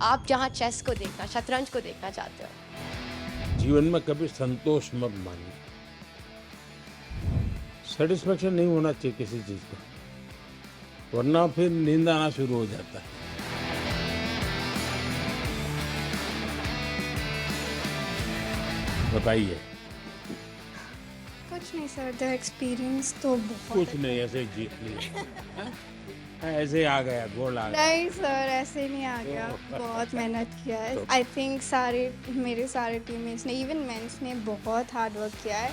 आप जहाँ चेस को देखना, शतरंज को देखना चाहते हो। जीवन में कभी संतोष मत मानिए। सेटिस्फेक्शन नहीं होना चाहिए किसी चीज का, वरना फिर नींद आना शुरू हो जाता है। बताइए। कुछ नहीं सर, द एक्सपीरियंस तो बहुत कुछ नहीं, ऐसे जीत लिया। ऐसे आ गया, गोल आ गया। नहीं सर, ऐसे नहीं आ गया, बहुत मेहनत किया है। आई थिंक मेरे सारे टीममेट्स ने, इवन मेंस ने बहुत हार्ड वर्क किया है।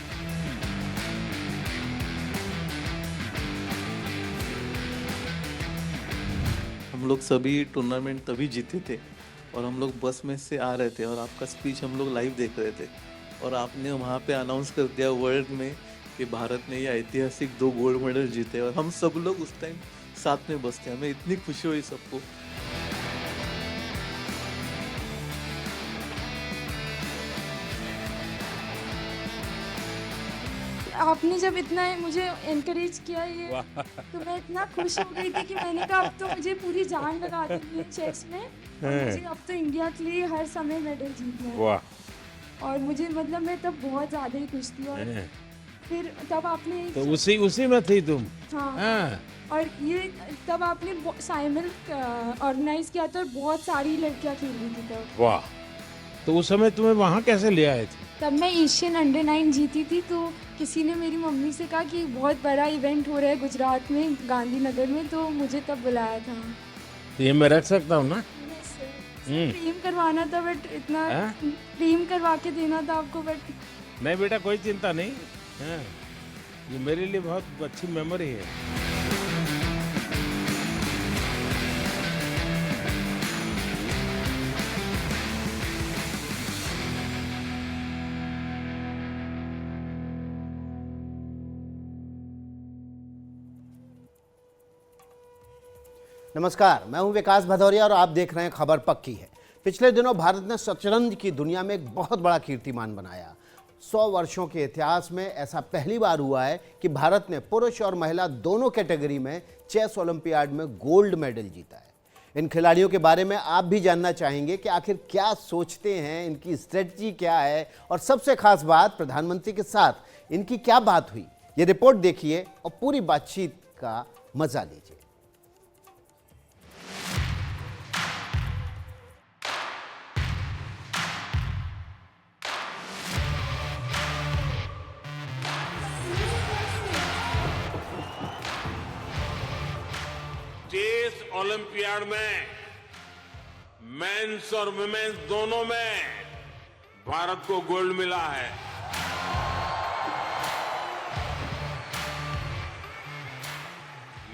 हम लोग सभी टूर्नामेंट तभी जीते थे और हम लोग बस में से आ रहे थे और आपका स्पीच हम लोग लाइव देख रहे थे और आपने वहाँ पे अनाउंस कर दिया वर्ल्ड में कि भारत ने ये ऐतिहासिक 2 गोल्ड मेडल जीते और हम सब लोग उस टाइम साथ में बसते। हमें इतनी खुशी हुई सबको। आपने जब इतना मुझे एनकरेज किया ये, तो मैं इतना खुश हो गई थी कि मैंने कहा अब तो मुझे पूरी जान लगा देनी है चेस में और मुझे अब तो इंडिया के लिए हर समय मेडल जीतना है। वाह। और मुझे मतलब मैं तब बहुत ज़्यादा ही खुश थी। और फिर तब आपने तो उसी में थी तुम। हाँ, हाँ। और ये तब आपने साइमल ऑर्गेनाइज किया था और बहुत सारी लड़कियाँ खेल रही थी तब। वाह। तो उस समय तुम्हें वहाँ कैसे ले आए थे? तब मैं एशियन अंडर 9 जीती थी, तो किसी ने मेरी मम्मी से कहा कि बहुत बड़ा इवेंट हो रहा है गुजरात में, गांधीनगर में, तो मुझे तब बुलाया था। तो ये मैं रख सकता हूँ ना? क्लेम करवाना था, बट इतना क्लेम करवा के देना था आपको, बट नहीं बेटा, कोई चिंता नहीं। हाँ, ये मेरे लिए बहुत अच्छी मेमोरी है। नमस्कार, मैं हूं विकास भदौरिया और आप देख रहे हैं खबर पक्की है। पिछले दिनों भारत ने शतरंज की दुनिया में एक बहुत बड़ा कीर्तिमान बनाया। 100 वर्षों के इतिहास में ऐसा पहली बार हुआ है कि भारत ने पुरुष और महिला दोनों कैटेगरी में चेस ओलंपियाड में गोल्ड मेडल जीता है। इन खिलाड़ियों के बारे में आप भी जानना चाहेंगे कि आखिर क्या सोचते हैं, इनकी स्ट्रेटजी क्या है और सबसे खास बात, प्रधानमंत्री के साथ इनकी क्या बात हुई। ये रिपोर्ट देखिए और पूरी बातचीत का मजा लीजिए। चेस ओलंपियाड में मेंस और वुमेन्स दोनों में भारत को गोल्ड मिला है।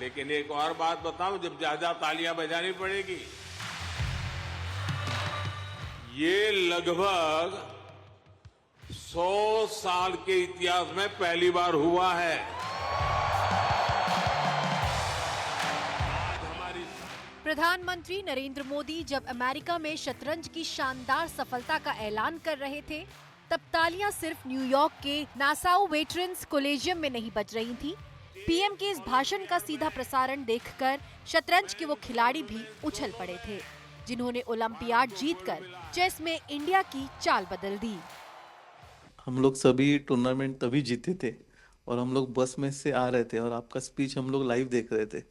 लेकिन एक और बात बताऊं, जब ज्यादा तालियां बजानी पड़ेगी। ये लगभग 100 साल के इतिहास में पहली बार हुआ है। प्रधानमंत्री नरेंद्र मोदी जब अमेरिका में शतरंज की शानदार सफलता का ऐलान कर रहे थे, तब तालियां सिर्फ न्यूयॉर्क के नासाउ वेटरन्स कॉलेजियम में नहीं बज रही थी। पीएम के इस भाषण का सीधा प्रसारण देखकर शतरंज के वो खिलाड़ी भी उछल पड़े थे, जिन्होंने ओलंपियाड जीतकर चेस में इंडिया की चाल बदल दी। हम लोग सभी टूर्नामेंट तभी जीते थे और हम लोग बस में से आ रहे थे और आपका स्पीच हम लोग लाइव देख रहे थे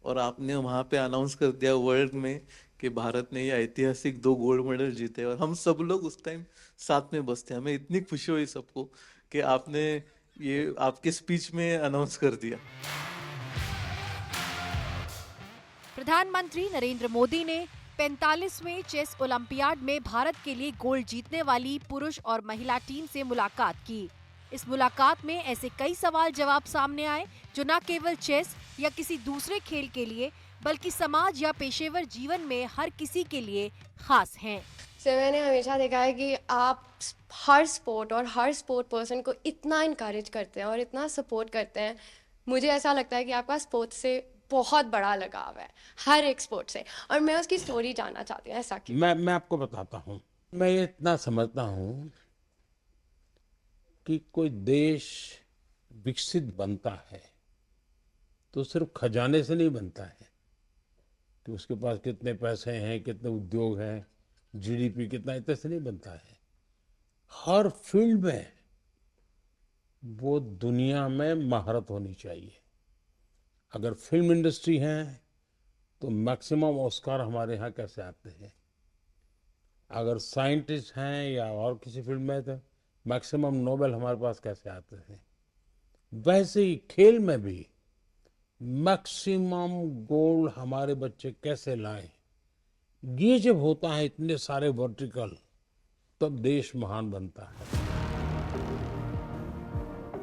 और आपने वहाँ पे अनाउंस कर दिया वर्ल्ड में कि भारत ने ये ऐतिहासिक 2 गोल्ड मेडल जीते और हम सब लोग उस टाइम साथ में बसते। हमें इतनी खुशी हुई सबको कि आपने ये आपके स्पीच में अनाउंस कर दिया। प्रधानमंत्री नरेंद्र मोदी ने 45वें चेस ओलंपियाड में भारत के लिए गोल्ड जीतने वाली पुरुष और महिला टीम से मुलाकात की। इस मुलाकात में ऐसे कई सवाल जवाब सामने आए जो न केवल चेस या किसी दूसरे खेल के लिए, बल्कि समाज या पेशेवर जीवन में हर किसी के लिए खास हैं। मैंने हमेशा देखा है कि आप हर स्पोर्ट और हर स्पोर्ट पर्सन को इतना इनकरेज करते हैं और इतना सपोर्ट करते हैं। मुझे ऐसा लगता है कि आपका स्पोर्ट से बहुत बड़ा लगाव है, हर एक स्पोर्ट से, और मैं उसकी स्टोरी जानना चाहती हूँ। ऐसा क्यों? मैं आपको बताता हूँ। मैं ये इतना समझता हूँ कि कोई देश विकसित बनता है तो सिर्फ खजाने से नहीं बनता है कि उसके पास कितने पैसे हैं, कितने उद्योग हैं, जीडीपी कितना, इतने से नहीं बनता है। हर फील्ड में वो दुनिया में महारत होनी चाहिए। अगर फिल्म इंडस्ट्री है तो मैक्सिमम ऑस्कार हमारे यहाँ कैसे आते हैं, अगर साइंटिस्ट हैं या और किसी फील्ड में तो मैक्सिमम नोबेल हमारे पास कैसे आते हैं, वैसे ही खेल में भी मैक्सिमम गोल्ड हमारे बच्चे कैसे लाएं। ये जब होता है इतने सारे वर्टिकल, तब देश महान बनता है।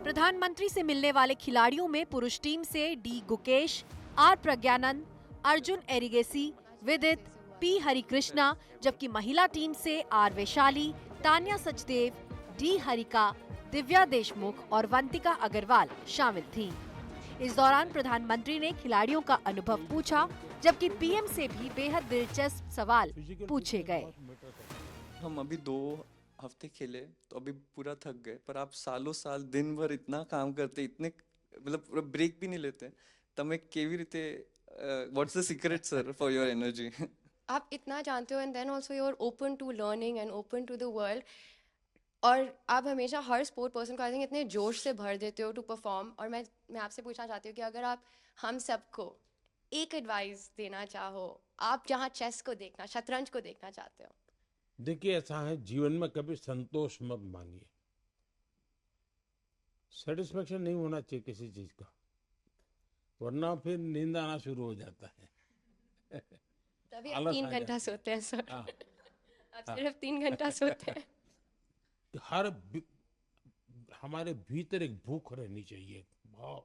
प्रधानमंत्री से मिलने वाले खिलाड़ियों में पुरुष टीम से डी गुकेश, आर प्रज्ञानंद, अर्जुन एरिगेसी, विदित, पी हरिकृष्णा, जबकि महिला टीम से आर वैशाली, तान्या सचदेव, डी हरिका, दिव्या देशमुख और वंतिका अग्रवाल शामिल थीं। इस दौरान प्रधानमंत्री ने खिलाड़ियों का अनुभव पूछा, जबकि पीएम से भी बेहद दिलचस्प सवाल पूछे गए। हम अभी 2 हफ्ते खेले तो अभी पूरा थक गए, पर आप सालों साल दिन भर इतना काम करते, इतने मतलब ब्रेक भी नहीं लेते, તમે કેવી રીતે what's the secret sir for your energy? आप इतना जानते हो and then also you are open to learning and open to the world, और आप हमेशा हर स्पोर्ट पर्सन को आई थिंक इतने जोश से भर देते हो टू परफॉर्म। और मैं आपसे पूछना चाहती हूँ कि अगर आप हम सबको एक एडवाइस देना चाहो, आप जहाँ चेस को देखना, शतरंज को देखना चाहते हो। देखिए, ऐसा है, जीवन में कभी संतोष मत मांगिए। सेटिस्फेक्शन नहीं होना चाहिए किसी चीज का, वरना फिर नींद आना शुरू हो जाता है। तभी आप आलस 3 आ घंटा जाता है। सोते हैं सर। हाँ। आप सिर्फ 3 घंटा सोते हैं। हमारे भीतर एक भूख रहनी चाहिए, भाव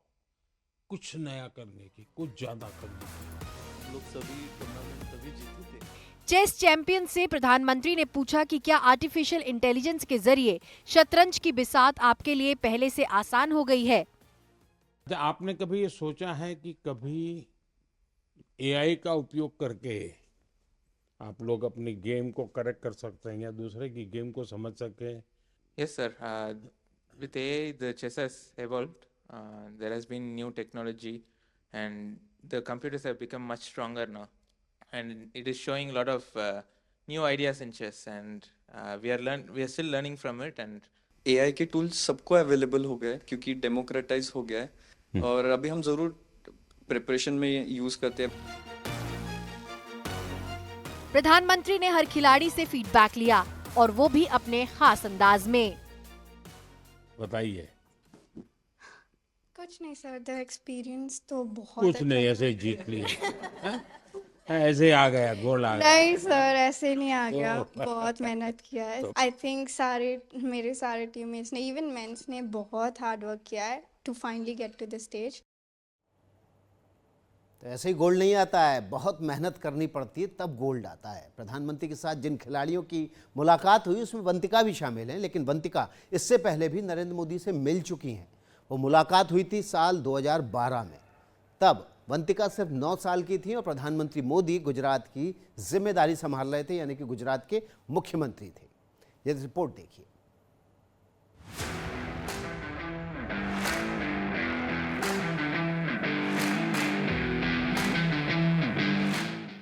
कुछ नया करने की, कुछ ज्यादा करने की। हम लोग सभी टूर्नामेंट तभी जीते थे। चेस चैंपियन से प्रधानमंत्री ने पूछा कि क्या आर्टिफिशियल इंटेलिजेंस के जरिए शतरंज की बिसात आपके लिए पहले से आसान हो गई है? आपने कभी ये सोचा है कि कभी एआई का उपयोग करके आप लोग अपनी गेम को करेक्ट कर सकते हैं या दूसरे की गेम को समझ सके? Yes, sir. With AI, the chess has evolved. There has been new technology, and the computers have become much stronger now. And it is showing a lot of new ideas in chess, and we are still learning from it. And AI के tools सबको available हो गए क्योंकि democratise हो गया है, और अभी हम जरूर प्रिपरेशन में यूज करते हैं। प्रधानमंत्री ने हर खिलाड़ी से फीडबैक लिया, और वो भी अपने खास अंदाज में। बताइए। कुछ नहीं सर, द एक्सपीरियंस तो बहुत कुछ अच्छा नहीं, था। ऐसे ही जीत लिए। ऐसे आ गया, गोल आ गया। नहीं सर, ऐसे नहीं आ गया, तो- बहुत मेहनत किया है। आई थिंक मेरे सारे टीममेट्स ने, इवन मेंस ने बहुत हार्ड वर्क किया है to finally get to the stage. तो ऐसे ही गोल्ड नहीं आता है, बहुत मेहनत करनी पड़ती है तब गोल्ड आता है। प्रधानमंत्री के साथ जिन खिलाड़ियों की मुलाकात हुई उसमें वंतिका भी शामिल हैं, लेकिन वंतिका इससे पहले भी नरेंद्र मोदी से मिल चुकी हैं। वो मुलाकात हुई थी साल 2012 में, तब वंतिका सिर्फ 9 साल की थी और प्रधानमंत्री मोदी गुजरात की जिम्मेदारी संभाल रहे थे, यानी कि गुजरात के मुख्यमंत्री थे। ये रिपोर्ट देखिए।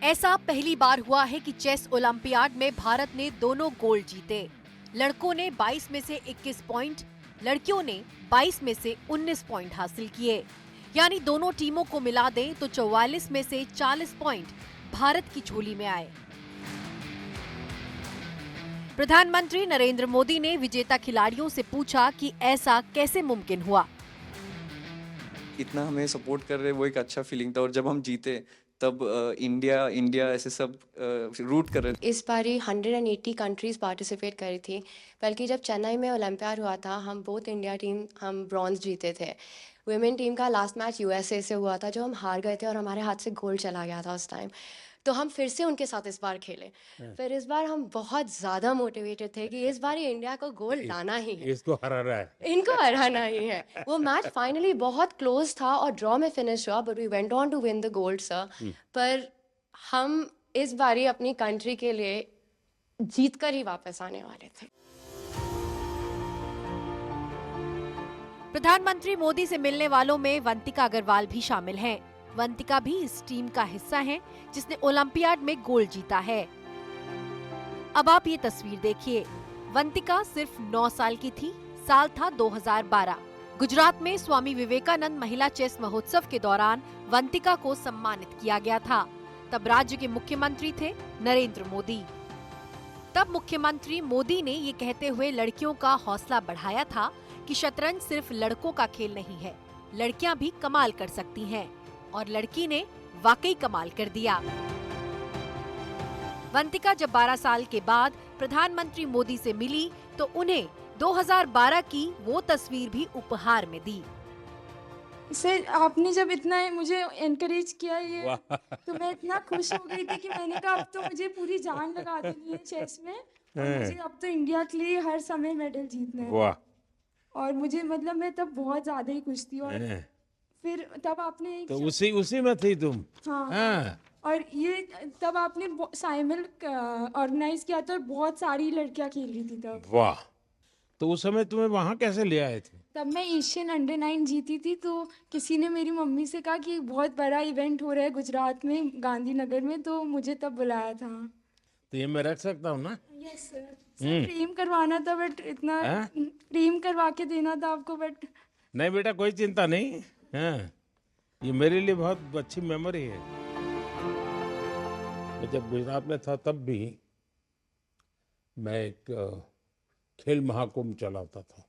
ऐसा पहली बार हुआ है कि चेस ओलंपियाड में भारत ने दोनों गोल्ड जीते। लड़कों ने 22 में से 21 पॉइंट, लड़कियों ने 22 में से 19 पॉइंट हासिल किए। यानी दोनों टीमों को मिला दें तो 44 में से 40 पॉइंट भारत की झोली में आए। प्रधानमंत्री नरेंद्र मोदी ने विजेता खिलाड़ियों से पूछा कि ऐसा कैसे मुमकिन हुआ। इतना हमें सपोर्ट कर रहे, वो एक अच्छा फीलिंग था, और जब हम जीते तब इंडिया ऐसे सब रूट कर रहे थे। इस बारी 180 कंट्रीज पार्टिसिपेट करी थी, बल्कि जब चेन्नई में ओलंपियाड हुआ था, हम बोथ इंडिया टीम हम ब्रॉन्ज जीते थे। वुमेन टीम का लास्ट मैच यूएसए से हुआ था, जो हम हार गए थे और हमारे हाथ से गोल्ड चला गया था उस टाइम। तो हम फिर से उनके साथ इस बार खेले। फिर इस बार हम बहुत ज़्यादा मोटिवेटेड थे कि इस बार इंडिया को गोल्ड लाना ही है, इसको हराना है, इनको हराना ही है। वो मैच फाइनली बहुत क्लोज था और ड्रॉ में फिनिश हुआ, but we went on to win the gold sir. पर हम इस बारी अपनी कंट्री के लिए जीत कर ही वापस आने वाले थे। प्रधानमंत्री मोदी से मिलने वालों में वंतिका अग्रवाल भी शामिल हैं। वंतिका भी इस टीम का हिस्सा हैं जिसने ओलंपियाड में गोल्ड जीता है। अब आप ये तस्वीर देखिए। वंतिका सिर्फ 9 साल की थी। साल था 2012। गुजरात में स्वामी विवेकानंद महिला चेस महोत्सव के दौरान वंतिका को सम्मानित किया गया था। तब राज्य के मुख्यमंत्री थे नरेंद्र मोदी। तब मुख्यमंत्री मोदी ने ये कहते हुए लड़कियों का हौसला बढ़ाया था कि शतरंज सिर्फ लड़कों का खेल नहीं है, लड़कियां भी कमाल कर सकती हैं। और लड़की ने वाकई कमाल कर दिया। वंतिका जब 12 साल के बाद प्रधानमंत्री मोदी से मिली तो उन्हें 2012 की वो तस्वीर भी उपहार में दी। सर, आपने जब इतना मुझे एनकरेज किया ये, तो मैं इतना खुश हो गई थी कि मैंने कहा अब तो मुझे पूरी जान लगा देनी है चेस में, और मुझे अब तो इंडिया के लिए हर समय मेडल जीतना है। और मुझे मतलब मैं तब बहुत ज्यादा ही खुश थी। और फिर तब आपने तो उसी में थी तुम? हाँ। और ये तब आपने साइमल ऑर्गेनाइज किया था और बहुत सारी लड़कियां खेल रही थी तब। वाह! तो उस समय तुम्हें वहां कैसे ले आए थे? तब मैं एशियन अंडर-9 जीती थी, तो किसी ने मेरी मम्मी से कहा कि बहुत बड़ा इवेंट हो रहा है गुजरात में, गांधीनगर में, तो मुझे तब बुलाया था। तो ये मैं रख सकता हूँ ना? Yes sir. प्रेम करवाना था, बट इतना प्रेम करवा के देना था आपको, बट नहीं बेटा, कोई चिंता नहीं। हाँ, ये मेरे लिए बहुत अच्छी मेमोरी है। मैं जब गुजरात में था तब भी मैं एक खेल महाकुंभ चलाता था।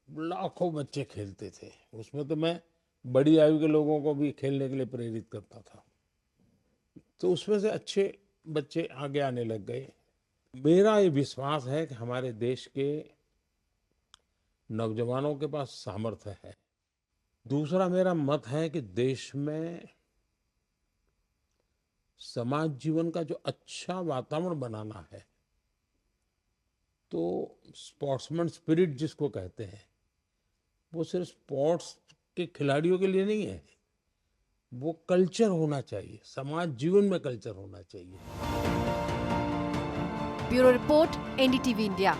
लाखों बच्चे खेलते थे उसमें, तो मैं बड़ी आयु के लोगों को भी खेलने के लिए प्रेरित करता था। तो उसमें से अच्छे बच्चे आगे आने लग गए। मेरा ये विश्वास है कि हमारे देश के नौजवानों के पास सामर्थ्य है। दूसरा मेरा मत है कि देश में समाज जीवन का जो अच्छा वातावरण बनाना है, तो स्पोर्ट्समैन स्पिरिट जिसको कहते हैं, वो सिर्फ स्पोर्ट्स के खिलाड़ियों के लिए नहीं है, वो कल्चर होना चाहिए, समाज जीवन में कल्चर होना चाहिए। Bureau report, NDTV India.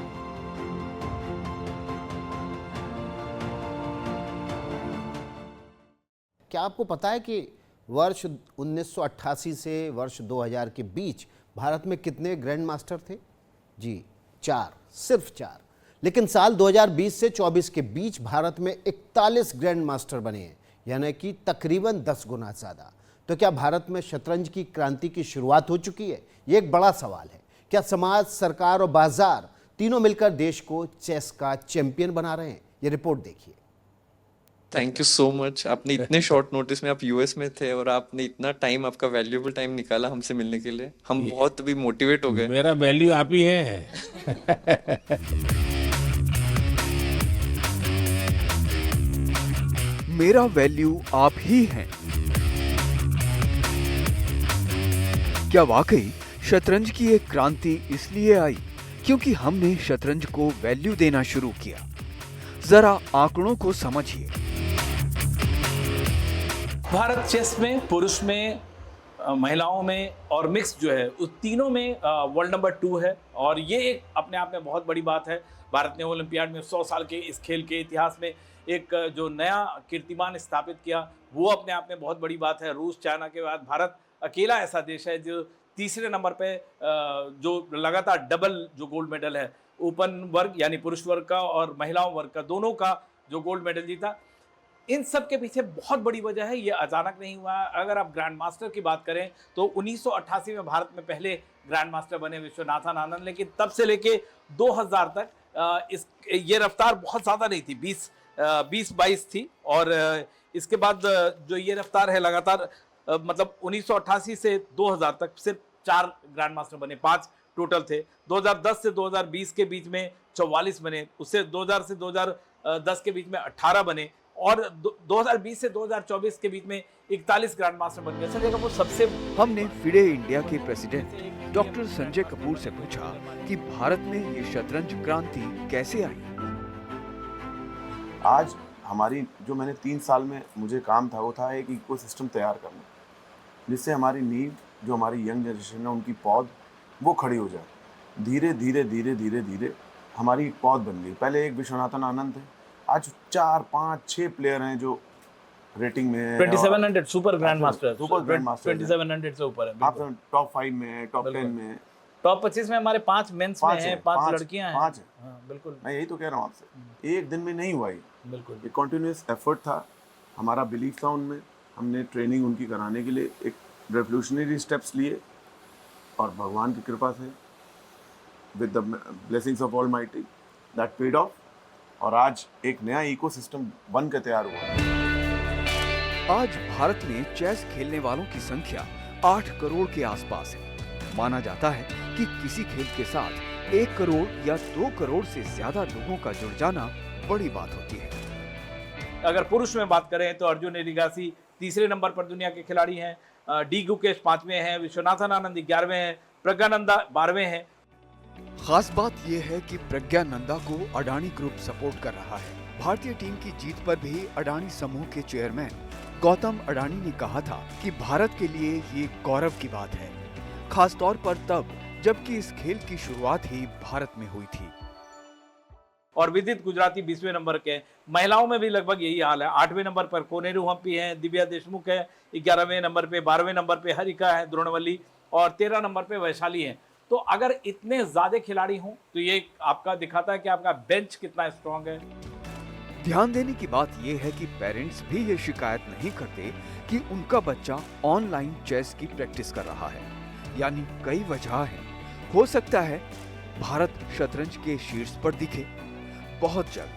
क्या आपको पता है कि वर्ष 1988 से वर्ष 2000 के बीच भारत में कितने ग्रैंड मास्टर थे? जी 4, सिर्फ 4। लेकिन साल 2020 से 24 के बीच भारत में 41 ग्रैंड मास्टर बने हैं, यानी कि तकरीबन 10 गुना ज़्यादा। तो क्या भारत में शतरंज की क्रांति की शुरुआत हो चुकी है? ये एक बड़ा सवाल है। क्या समाज, सरकार और बाजार तीनों मिलकर देश को चेस का चैंपियन बना रहे हैं? ये रिपोर्ट देखिए। Thank you so much. आपने इतने शॉर्ट नोटिस में, आप यूएस में थे और आपने इतना टाइम, आपका वैल्यूएबल टाइम निकाला हमसे मिलने के लिए। हम बहुत भी मोटिवेट हो गए। मेरा वैल्यू आप ही है। मेरा वैल्यू आप ही हैं। क्या वाकई शतरंज की एक क्रांति इसलिए आई क्योंकि हमने शतरंज को वैल्यू देना शुरू किया? जरा आंकड़ों को समझिए। भारत चेस में, पुरुष में, महिलाओं में और मिक्स जो है, उस तीनों में वर्ल्ड नंबर 2 है। और ये एक अपने आप में बहुत बड़ी बात है। भारत ने ओलंपियाड में 100 साल के इस खेल के इतिहास में एक जो नया कीर्तिमान स्थापित किया, वो अपने आप में बहुत बड़ी बात है। रूस, चाइना के बाद भारत अकेला ऐसा देश है जो तीसरे नंबर पे जो लगातार डबल जो गोल्ड मेडल है, ओपन वर्ग यानी पुरुष वर्ग का और महिलाओं वर्ग का, दोनों का जो गोल्ड मेडल जीता। इन सब के पीछे बहुत बड़ी वजह है, ये अचानक नहीं हुआ। अगर आप ग्रैंड मास्टर की बात करें तो 1988 में भारत में पहले ग्रैंड मास्टर बने विश्वनाथन आनंद, लेकिन तब से लेके 2000 तक ये रफ्तार बहुत ज़्यादा नहीं थी, 20-22 थी। और इसके बाद जो ये रफ्तार है लगातार, मतलब 1988 से 2000 तक सिर्फ 4 ग्रैंड मास्टर बने, 5 टोटल थे। 2010 से 2020 के बीच में 44 बने, उससे 2000 से 2010 के बीच में 18 बने, और 2020 से 2024 के बीच में 41 ग्रैंड मास्टर बन गए। सर, वो सबसे हमने फिडे इंडिया के प्रेसिडेंट डॉक्टर संजय कपूर से पूछा कि भारत में ये शतरंज क्रांति कैसे आई। आज हमारी जो मैंने 3 साल में मुझे काम था, वो था एक इकोसिस्टम तैयार करना, जिससे हमारी नींव, जो हमारी यंग जनरेशन है, उनकी पौध वो खड़ी हो जाए। धीरे धीरे धीरे धीरे धीरे हमारी पौध बन गई। पहले एक विश्वनाथन आनंद थे, आज 4, 5, 6 प्लेयर हैं जो रेटिंग में 2700 सुपर ग्रैंड मास्टर, 2700 से ऊपर है। आप टॉप 5 में है, टॉप 10 में है। टॉप 25 में हमारे 5 मेंस में हैं, 5 लड़कियां हैं। 5 है। हाँ, बिल्कुल मैं यही तो कह रहा हूँ आपसे, एक दिन में नहीं हुआ ये, बिल्कुल। एक कॉन्टिन्यूस एफर्ट था, हमारा बिलीफ था उनमें, हमने ट्रेनिंग उनकी कराने के लिए एक रेवोल्यूशनरी स्टेप्स लिए और भगवान की कृपा से with the blessings of almighty that paid of, और आज एक नया इकोसिस्टम बन के तैयार हुआ। आज भारत में चेस खेलने वालों की संख्या 8 करोड़ के आसपास है। माना जाता है कि किसी खेल के साथ 1 करोड़ या 2 करोड़ से ज्यादा लोगों का जुड़ जाना बड़ी बात होती है। अगर पुरुष में बात करें तो अर्जुन एरिगासी तीसरे नंबर पर दुनिया के खिलाड़ी हैं, डी गुकेश 5वें हैं, विश्वनाथन आनंद 11वें हैं, प्रज्ञानंदा 12वें हैं। खास बात यह है कि प्रज्ञानंदा को अडानी ग्रुप सपोर्ट कर रहा है। भारतीय टीम की जीत पर भी अडानी समूह के चेयरमैन गौतम अडानी ने कहा था कि भारत के लिए ये गौरव की बात है, खास तौर पर तब जबकि इस खेल की शुरुआत ही भारत में हुई थी। और विदित गुजराती 20वें नंबर के, महिलाओं में भी लगभग यही हाल है। 8वें नंबर पर कोनेरू हम्पी हैं, दिव्या देशमुख है, 11वें नंबर पे, 12वें नंबर पे हरिका है, द्रोणवल्ली, और 13 नंबर पे वैशाली है। तो अगर इतने ज्यादा खिलाड़ी हों तो ये आपका दिखाता है कि आपका बेंच कितना स्ट्रांग है। ध्यान देने की बात यह है कि पेरेंट्स भी ये शिकायत नहीं करते कि उनका बच्चा ऑनलाइन चेस की प्रैक्टिस कर रहा है। यानी कई वजह है। हो सकता है भारत शतरंज के शीर्ष पर दिखे बहुत जल्द।